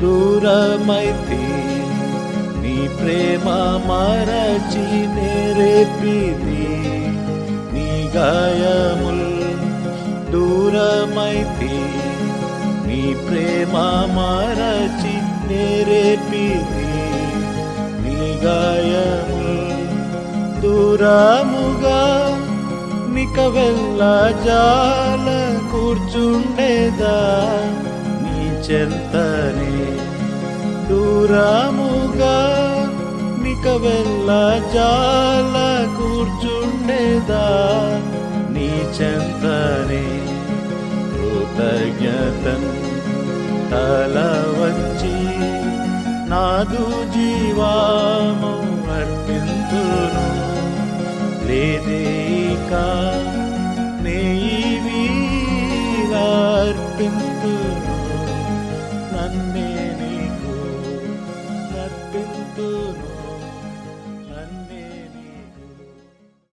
దూరమైతే నీ ప్రేమ మరచి నేరేపిది నీ గాయముల్ దూరమైతే నీ ప్రేమ మరచి నేరేపిది నీ గాయముల్ దూరముగా నిక వెళ్ళ జాల కూర్చుండేదా నీ చెంతనే దూరముగా నిక వెళ్ళ జాల కూర్చుండేదా నీ చెంతనే కృతజ్ఞతన్ తల వంచి నాదు జీవాము అర్పింతును లేదేకా నే వీరార్పింతును